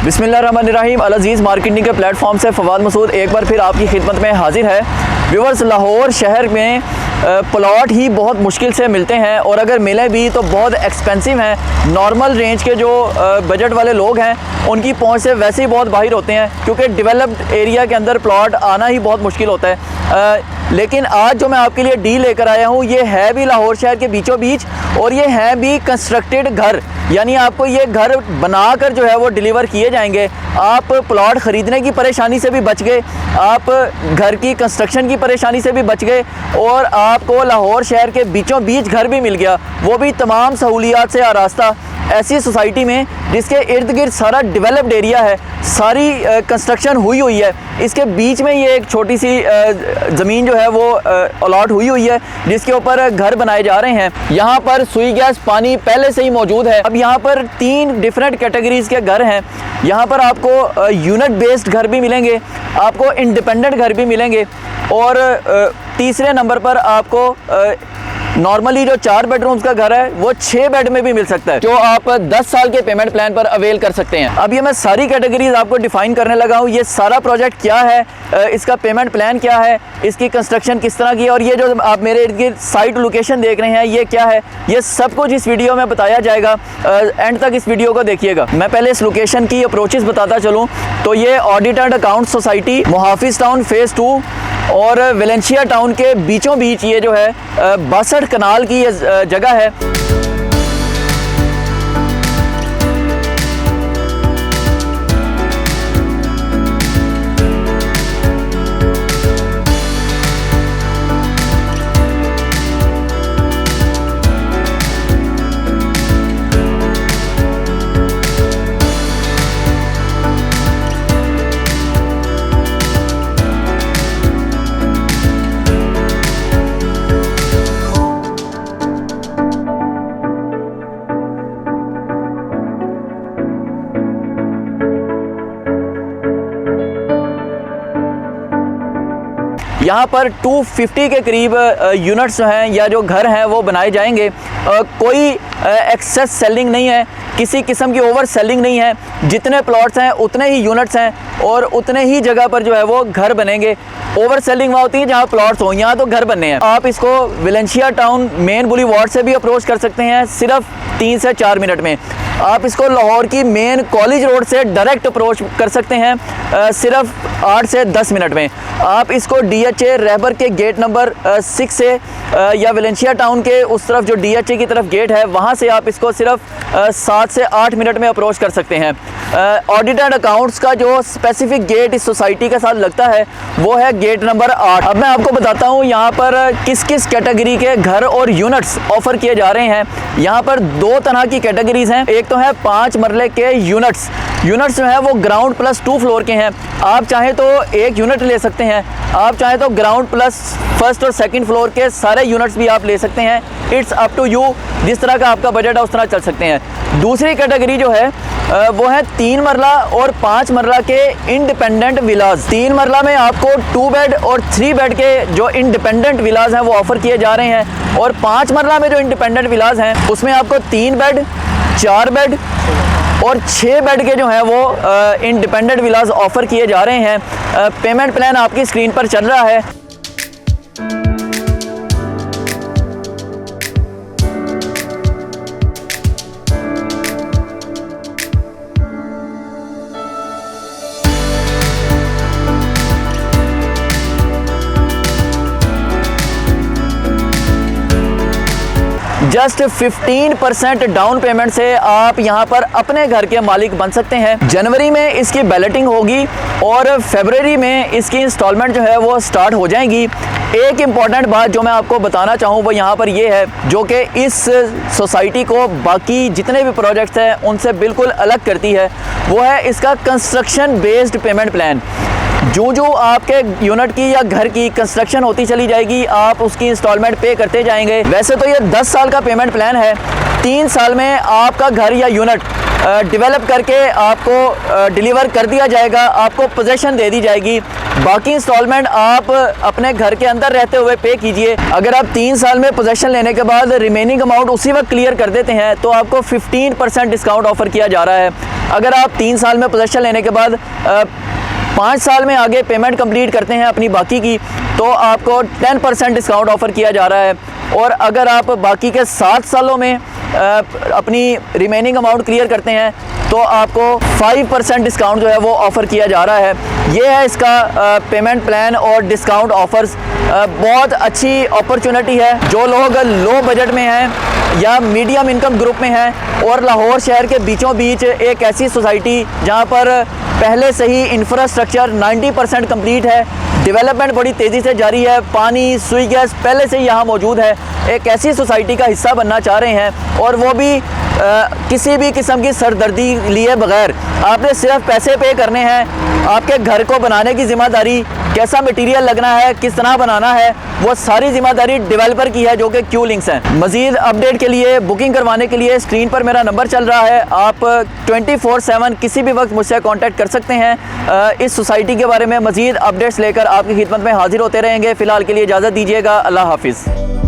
बिस्मिल्लाहिर्रहमानिर्रहीम। अल अज़ीज़ मार्केटिंग के प्लेटफॉर्म से फवाद मसूद एक बार फिर आपकी खिदमत में हाजिर है। व्यूवर्स, लाहौर शहर में प्लॉट ही बहुत मुश्किल से मिलते हैं और अगर मिले भी तो बहुत एक्सपेंसिव हैं। नॉर्मल रेंज के जो बजट वाले लोग हैं उनकी पहुंच से वैसे ही बहुत बाहर होते हैं, क्योंकि डेवलप्ड एरिया के अंदर प्लॉट आना ही बहुत मुश्किल होता है। लेकिन आज जो मैं आपके लिए डील लेकर आया हूँ ये है भी लाहौर शहर के बीचों बीच और ये है भी कंस्ट्रक्टेड घर, यानी आपको ये घर बनाकर जो है वो डिलीवर किए जाएंगे। आप प्लॉट ख़रीदने की परेशानी से भी बच गए, आप घर की कंस्ट्रक्शन की परेशानी से भी बच गए और आपको लाहौर शहर के बीचों बीच घर भी मिल गया, वो भी तमाम सहूलियात से आरास्ता, ऐसी सोसाइटी में जिसके इर्द गिर्द सारा डेवलप्ड एरिया है, सारी कंस्ट्रक्शन हुई है। इसके बीच में ये एक छोटी सी ज़मीन जो है वो अलॉट हुई है जिसके ऊपर घर बनाए जा रहे हैं। यहाँ पर सुई गैस पानी पहले से ही मौजूद है। अब यहाँ पर 3 डिफरेंट कैटेगरीज़ के घर हैं। यहाँ पर आपको यूनिट बेस्ड घर भी मिलेंगे, आपको इंडिपेंडेंट घर भी मिलेंगे और तीसरे नंबर पर आपको नॉर्मली जो 4 बेडरूम्स का घर है वो 6 बेड में भी मिल सकता है, जो आप 10 साल के पेमेंट प्लान पर अवेल कर सकते हैं। अब ये मैं सारी कैटेगरीज आपको डिफाइन करने लगा हूँ। ये सारा प्रोजेक्ट क्या है, इसका पेमेंट प्लान क्या है, इसकी कंस्ट्रक्शन किस तरह की है और ये जो आप मेरे इर्द गिर्द साइट लोकेशन देख रहे हैं ये क्या है, ये सब कुछ इस वीडियो में बताया जाएगा। एंड तक इस वीडियो को देखिएगा। मैं पहले इस लोकेशन की अप्रोचेस बताता चलूँ तो ये audit and account society Muhafiz town phase 2 और वेलेंशिया टाउन के बीचों बीच ये जो है 62 कनाल की ये जगह है। यहाँ पर 250 के करीब यूनिट्स जो हैं या जो घर हैं वो बनाए जाएंगे। कोई एक्सेस सेलिंग नहीं है, किसी किस्म की ओवर सेलिंग नहीं है। जितने प्लॉट्स हैं उतने ही यूनिट्स हैं और उतने ही जगह पर जो है वो घर बनेंगे। ओवर सेलिंग वहाँ होती है जहाँ प्लॉट्स हों, यहाँ तो घर बनने हैं। आप इसको वेलेंशिया टाउन मेन बुलीवार्ड से भी अप्रोच कर सकते हैं सिर्फ 3 से 4 मिनट में। आप इसको लाहौर की मेन कॉलेज रोड से डायरेक्ट अप्रोच कर सकते हैं सिर्फ 8 से 10 मिनट में। आप इसको DHA रहबर के गेट नंबर 6 से या वेलेंशिया टाउन के उस तरफ जो DHA की तरफ गेट है वहाँ से आप इसको सिर्फ 7 से 8 मिनट में अप्रोच कर सकते हैं। ऑडिट एंड अकाउंट्स का जो स्पेसिफिक गेट इस सोसाइटी के साथ लगता है वो है गेट नंबर 8। अब मैं आपको बताता हूँ यहाँ पर किस किस कैटेगरी के घर और यूनिट्स ऑफर किए जा रहे हैं। यहाँ पर 2 तरह की कैटेगरीज हैं। एक तो है 5 मरले के यूनिट्स जो है वो ग्राउंड प्लस 2 फ्लोर के हैं। आप चाहें तो 1 यूनिट ले सकते हैं, आप चाहें तो ग्राउंड प्लस फर्स्ट और सेकंड फ्लोर के सारे यूनिट्स भी आप ले सकते हैं। इट्स अप टू यू, जिस तरह का आपका बजट है उस तरह चल सकते हैं। दूसरी कैटेगरी जो है वो है 3 मरला और 5 मरला के इंडिपेंडेंट विलाज। 3 मरला में आपको 2 बेड और 3 बेड के जो इंडिपेंडेंट विलाज हैं वो ऑफ़र किए जा रहे हैं और 5 मरला में जो इंडिपेंडेंट विलाज हैं उसमें आपको 3 बेड, 4 बेड और 6 बेड के जो हैं वो इंडिपेंडेंट विलाज ऑफ़र किए जा रहे हैं। पेमेंट प्लान आपकी स्क्रीन पर चल रहा है। जस्ट 15% डाउन पेमेंट से आप यहाँ पर अपने घर के मालिक बन सकते हैं। जनवरी में इसकी बैलेटिंग होगी और फरवरी में इसकी इंस्टॉलमेंट जो है वो स्टार्ट हो जाएंगी। एक इम्पॉर्टेंट बात जो मैं आपको बताना चाहूँ वो यहाँ पर ये है, जो कि इस सोसाइटी को बाकी जितने भी प्रोजेक्ट्स हैं उनसे बिल्कुल अलग करती है, वो है इसका कंस्ट्रक्शन बेस्ड पेमेंट प्लान। जो आपके यूनिट की या घर की कंस्ट्रक्शन होती चली जाएगी आप उसकी इंस्टॉलमेंट पे करते जाएंगे। वैसे तो ये 10 साल का पेमेंट प्लान है 3 साल में आपका घर या यूनिट डेवलप करके आपको डिलीवर कर दिया जाएगा, आपको पोजेसन दे दी जाएगी। बाकी इंस्टॉलमेंट आप अपने घर के अंदर रहते हुए पे कीजिए। अगर आप 3 साल में पोजेसन लेने के बाद रिमेनिंग अमाउंट उसी वक्त क्लियर कर देते हैं तो आपको 15% डिस्काउंट ऑफ़र किया जा रहा है। अगर आप 3 साल में पोजेसन लेने के बाद 5 साल में आगे पेमेंट कंप्लीट करते हैं अपनी बाकी की, तो आपको 10% डिस्काउंट ऑफ़र किया जा रहा है। और अगर आप बाकी के 7 सालों में अपनी रिमेनिंग अमाउंट क्लियर करते हैं तो आपको 5% डिस्काउंट जो है वो ऑफ़र किया जा रहा है। ये है इसका पेमेंट प्लान और डिस्काउंट ऑफ़र्स। बहुत अच्छी अपॉर्चुनिटी है। जो लोग लो बजट में हैं या मीडियम इनकम ग्रुप में हैं और लाहौर शहर के बीचों बीच एक ऐसी सोसाइटी जहां पर पहले से ही इंफ्रास्ट्रक्चर 90% कंप्लीट है, डेवलपमेंट बड़ी तेज़ी से जारी है, पानी सुई गैस पहले से ही यहाँ मौजूद है, एक ऐसी सोसाइटी का हिस्सा बनना चाह रहे हैं और वो भी किसी भी किस्म की सरदर्दी लिए बगैर। आपने सिर्फ पैसे पे करने हैं। आपके घर को बनाने की ज़िम्मेदारी, कैसा मटेरियल लगना है, किस तरह बनाना है, वो सारी ज़िम्मेदारी डेवलपर की है जो कि क्यू लिंक्स हैं। मज़ीद अपडेट के लिए, बुकिंग करवाने के लिए स्क्रीन पर मेरा नंबर चल रहा है। आप 24/7 किसी भी वक्त मुझसे कॉन्टैक्ट कर सकते हैं। इस सोसाइटी के बारे में मज़ीद अपडेट्स लेकर आपकी खिदमत में हाजिर होते रहेंगे। फ़िलहाल के लिए इजाज़त दीजिएगा। अल्लाह हाफिज़।